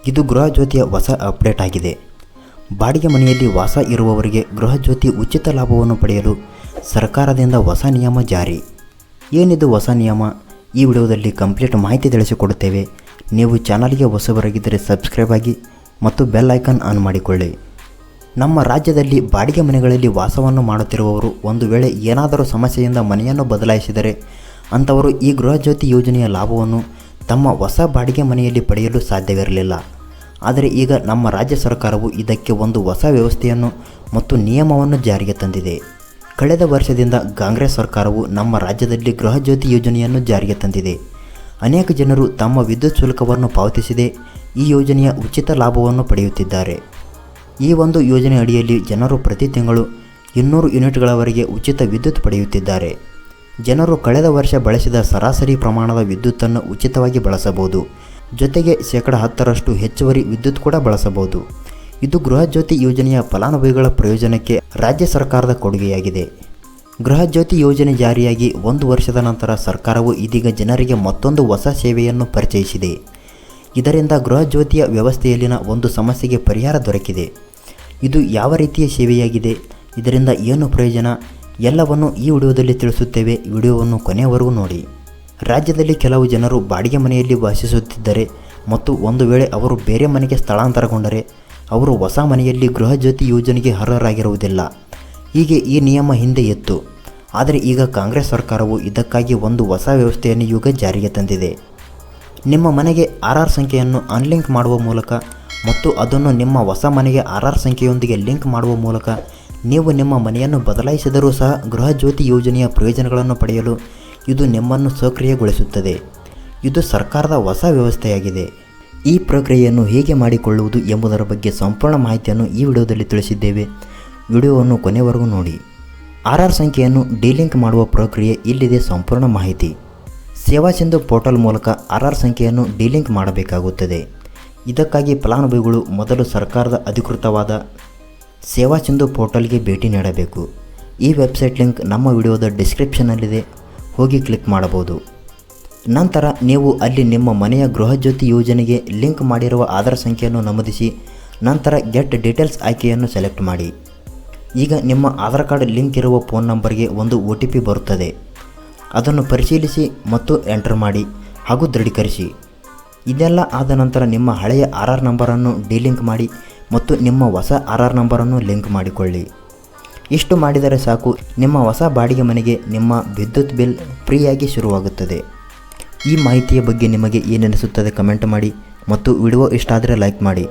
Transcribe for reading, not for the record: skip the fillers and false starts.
ಇದು ಗೃಹಜ್ಯೋತಿಯ ಹೊಸ ಅಪ್ಡೇಟ್ ಆಗಿದೆ. ಬಾಡಿಗೆ ಮನೆಯಲ್ಲಿ ವಾಸ ಇರುವವರಿಗೆ ಗೃಹಜ್ಯೋತಿ ಉಚಿತ ಲಾಭವನ್ನು ಪಡೆಯಲು ಸರ್ಕಾರದಿಂದ ಹೊಸ ನಿಯಮ ಜಾರಿ. ಏನಿದು ಹೊಸ ನಿಯಮ? ಈ ವಿಡಿಯೋದಲ್ಲಿ ಕಂಪ್ಲೀಟ್ ಮಾಹಿತಿ ತಿಳಿಸಿಕೊಡುತ್ತೇವೆ. ನೀವು ಚಾನಲ್ಗೆ ಹೊಸಬರಾಗಿದ್ದರೆ ಸಬ್ಸ್ಕ್ರೈಬ್ ಆಗಿ ಮತ್ತು ಬೆಲ್ ಐಕಾನ್ ಆನ್ ಮಾಡಿಕೊಳ್ಳಿ. ನಮ್ಮ ರಾಜ್ಯದಲ್ಲಿ ಬಾಡಿಗೆ ಮನೆಗಳಲ್ಲಿ ವಾಸವನ್ನು ಮಾಡುತ್ತಿರುವವರು ಒಂದು ವೇಳೆ ಏನಾದರೂ ಸಮಸ್ಯೆಯಿಂದ ಮನೆಯನ್ನು ಬದಲಾಯಿಸಿದರೆ ಅಂಥವರು ಈ ಗೃಹಜ್ಯೋತಿ ಯೋಜನೆಯ ಲಾಭವನ್ನು ತಮ್ಮ ಹೊಸ ಬಾಡಿಗೆ ಮನೆಯಲ್ಲಿ ಪಡೆಯಲು ಸಾಧ್ಯವಿರಲಿಲ್ಲ. ಆದರೆ ಈಗ ನಮ್ಮ ರಾಜ್ಯ ಸರ್ಕಾರವು ಇದಕ್ಕೆ ಒಂದು ಹೊಸ ವ್ಯವಸ್ಥೆಯನ್ನು ಮತ್ತು ನಿಯಮವನ್ನು ಜಾರಿಗೆ ತಂದಿದೆ. ಕಳೆದ ವರ್ಷದಿಂದ ಕಾಂಗ್ರೆಸ್ ಸರ್ಕಾರವು ನಮ್ಮ ರಾಜ್ಯದಲ್ಲಿ ಗೃಹಜ್ಯೋತಿ ಯೋಜನೆಯನ್ನು ಜಾರಿಗೆ ತಂದಿದೆ. ಅನೇಕ ಜನರು ತಮ್ಮ ವಿದ್ಯುತ್ ಶುಲ್ಕವನ್ನು ಪಾವತಿಸದೆ ಈ ಯೋಜನೆಯ ಉಚಿತ ಲಾಭವನ್ನು ಪಡೆಯುತ್ತಿದ್ದಾರೆ. ಈ ಒಂದು ಯೋಜನೆ ಅಡಿಯಲ್ಲಿ ಜನರು ಪ್ರತಿ ತಿಂಗಳು 200 ಯೂನಿಟ್ಗಳವರೆಗೆ ಉಚಿತ ವಿದ್ಯುತ್ ಪಡೆಯುತ್ತಿದ್ದಾರೆ. ಜನರು ಕಳೆದ ವರ್ಷ ಬಳಸಿದ ಸರಾಸರಿ ಪ್ರಮಾಣದ ವಿದ್ಯುತ್ತನ್ನು ಉಚಿತವಾಗಿ ಬಳಸಬಹುದು. ಜೊತೆಗೆ 10% ಹೆಚ್ಚುವರಿ ವಿದ್ಯುತ್ ಕೂಡ ಬಳಸಬಹುದು. ಇದು ಗೃಹಜ್ಯೋತಿ ಯೋಜನೆಯ ಫಲಾನುಭವಿಗಳ ಪ್ರಯೋಜನಕ್ಕೆ ರಾಜ್ಯ ಸರ್ಕಾರದ ಕೊಡುಗೆಯಾಗಿದೆ. ಗೃಹಜ್ಯೋತಿ ಯೋಜನೆ ಜಾರಿಯಾಗಿ 1 ವರ್ಷದ ನಂತರ ಸರ್ಕಾರವು ಇದೀಗ ಜನರಿಗೆ ಮತ್ತೊಂದು ಹೊಸ ಸೇವೆಯನ್ನು ಪರಿಚಯಿಸಿದೆ. ಇದರಿಂದ ಗೃಹಜ್ಯೋತಿಯ ವ್ಯವಸ್ಥೆಯಲ್ಲಿನ ಒಂದು ಸಮಸ್ಯೆಗೆ ಪರಿಹಾರ ದೊರಕಿದೆ. ಇದು ಯಾವ ರೀತಿಯ ಸೇವೆಯಾಗಿದೆ, ಇದರಿಂದ ಏನು ಪ್ರಯೋಜನ ಎಲ್ಲವನ್ನು ಈ ವಿಡಿಯೋದಲ್ಲಿ ತಿಳಿಸುತ್ತೇವೆ. ವಿಡಿಯೋವನ್ನು ಕೊನೆಯವರೆಗೂ ನೋಡಿ. ರಾಜ್ಯದಲ್ಲಿ ಕೆಲವು ಜನರು ಬಾಡಿಗೆ ಮನೆಯಲ್ಲಿ ವಾಸಿಸುತ್ತಿದ್ದರೆ ಮತ್ತು ಒಂದು ವೇಳೆ ಅವರು ಬೇರೆ ಮನೆಗೆ ಸ್ಥಳಾಂತರಗೊಂಡರೆ ಅವರು ಹೊಸ ಮನೆಯಲ್ಲಿ ಗೃಹಜ್ಯೋತಿ ಯೋಜನೆಗೆ ಅರ್ಹರಾಗಿರುವುದಿಲ್ಲ. ಹೀಗೆ ಈ ನಿಯಮ ಹಿಂದೆ ಇತ್ತು. ಆದರೆ ಈಗ ಕಾಂಗ್ರೆಸ್ ಸರ್ಕಾರವು ಇದಕ್ಕಾಗಿ ಒಂದು ಹೊಸ ವ್ಯವಸ್ಥೆಯನ್ನು ಈಗ ಜಾರಿಗೆ ತಂದಿದೆ. ನಿಮ್ಮ ಮನೆಗೆ ಆರ್ಆರ್ ಸಂಖ್ಯೆಯನ್ನು ಅನ್ಲಿಂಕ್ ಮಾಡುವ ಮೂಲಕ ಮತ್ತು ಅದನ್ನು ನಿಮ್ಮ ಹೊಸ ಮನೆಗೆ ಆರ್ಆರ್ ಸಂಖ್ಯೆಯೊಂದಿಗೆ ಲಿಂಕ್ ಮಾಡುವ ಮೂಲಕ ನೀವು ನಿಮ್ಮ ಮನೆಯನ್ನು ಬದಲಾಯಿಸಿದರೂ ಸಹ ಗೃಹಜ್ಯೋತಿ ಯೋಜನೆಯ ಪ್ರಯೋಜನಗಳನ್ನು ಪಡೆಯಲು ಇದು ನಿಮ್ಮನ್ನು ಸಕ್ರಿಯಗೊಳಿಸುತ್ತದೆ. ಇದು ಸರ್ಕಾರದ ಹೊಸ ವ್ಯವಸ್ಥೆಯಾಗಿದೆ. ಈ ಪ್ರಕ್ರಿಯೆಯನ್ನು ಹೇಗೆ ಮಾಡಿಕೊಳ್ಳುವುದು ಎಂಬುದರ ಬಗ್ಗೆ ಸಂಪೂರ್ಣ ಮಾಹಿತಿಯನ್ನು ಈ ವಿಡಿಯೋದಲ್ಲಿ ತಿಳಿಸಿದ್ದೇವೆ. ವಿಡಿಯೋವನ್ನು ಕೊನೆವರೆಗೂ ನೋಡಿ. ಆರ್ಆರ್ ಸಂಖ್ಯೆಯನ್ನು ಡಿಲಿಂಕ್ ಮಾಡುವ ಪ್ರಕ್ರಿಯೆ ಇಲ್ಲಿದೆ. ಸಂಪೂರ್ಣ ಮಾಹಿತಿ. ಸೇವಾ ಸಿಂಧು ಪೋರ್ಟಲ್ ಮೂಲಕ ಆರ್ಆರ್ ಸಂಖ್ಯೆಯನ್ನು ಡಿಲಿಂಕ್ ಮಾಡಬೇಕಾಗುತ್ತದೆ. ಇದಕ್ಕಾಗಿ ಫಲಾನುಭವಿಗಳು ಮೊದಲು ಸರ್ಕಾರದ ಅಧಿಕೃತವಾದ ಸೇವಾ ಸಿಂಧು ಪೋರ್ಟಲ್ಗೆ ಭೇಟಿ ನೀಡಬೇಕು. ಈ ವೆಬ್ಸೈಟ್ ಲಿಂಕ್ ನಮ್ಮ ವಿಡಿಯೋದ ಡಿಸ್ಕ್ರಿಪ್ಷನ್ನಲ್ಲಿದೆ, ಹೋಗಿ ಕ್ಲಿಕ್ ಮಾಡಬಹುದು. ನಂತರ ನೀವು ಅಲ್ಲಿ ನಿಮ್ಮ ಮನೆಯ ಗೃಹಜ್ಯೋತಿ ಯೋಜನೆಗೆ ಲಿಂಕ್ ಮಾಡಿರುವ ಆಧಾರ್ ಸಂಖ್ಯೆಯನ್ನು ನಮೂದಿಸಿ ನಂತರ ಗೆಟ್ ಡೀಟೇಲ್ಸ್ ಆಯ್ಕೆಯನ್ನು ಸೆಲೆಕ್ಟ್ ಮಾಡಿ. ಈಗ ನಿಮ್ಮ ಆಧಾರ್ ಕಾರ್ಡ್ ಲಿಂಕ್ ಇರುವ ಫೋನ್ ನಂಬರ್ಗೆ ಒಂದು OTP ಬರುತ್ತದೆ. ಅದನ್ನು ಪರಿಶೀಲಿಸಿ ಮತ್ತು ಎಂಟರ್ ಮಾಡಿ ಹಾಗೂ ದೃಢೀಕರಿಸಿ. ಇದೆಲ್ಲ ಆದ ನಂತರ ನಿಮ್ಮ ಹಳೆಯ ಆರ್ಆರ್ ನಂಬರನ್ನು ಡಿಲಿಂಕ್ ಮಾಡಿ ಮತ್ತು ನಿಮ್ಮ ಹೊಸ ಆರ್ಆರ್ ನಂಬರನ್ನು ಲಿಂಕ್ ಮಾಡಿಕೊಳ್ಳಿ. ಇಷ್ಟು ಮಾಡಿದರೆ ಸಾಕು, ನಿಮ್ಮ ಹೊಸ ಬಾಡಿಗೆ ಮನೆಗೆ ನಿಮ್ಮ ವಿದ್ಯುತ್ ಬಿಲ್ ಫ್ರೀಯಾಗಿ ಶುರುವಾಗುತ್ತದೆ. ಈ ಮಾಹಿತಿಯ ಬಗ್ಗೆ ನಿಮಗೆ ಏನೆನಿಸುತ್ತದೆ ಕಮೆಂಟ್ ಮಾಡಿ ಮತ್ತು ವಿಡಿಯೋ ಇಷ್ಟ ಆದರೆ ಲೈಕ್ ಮಾಡಿ.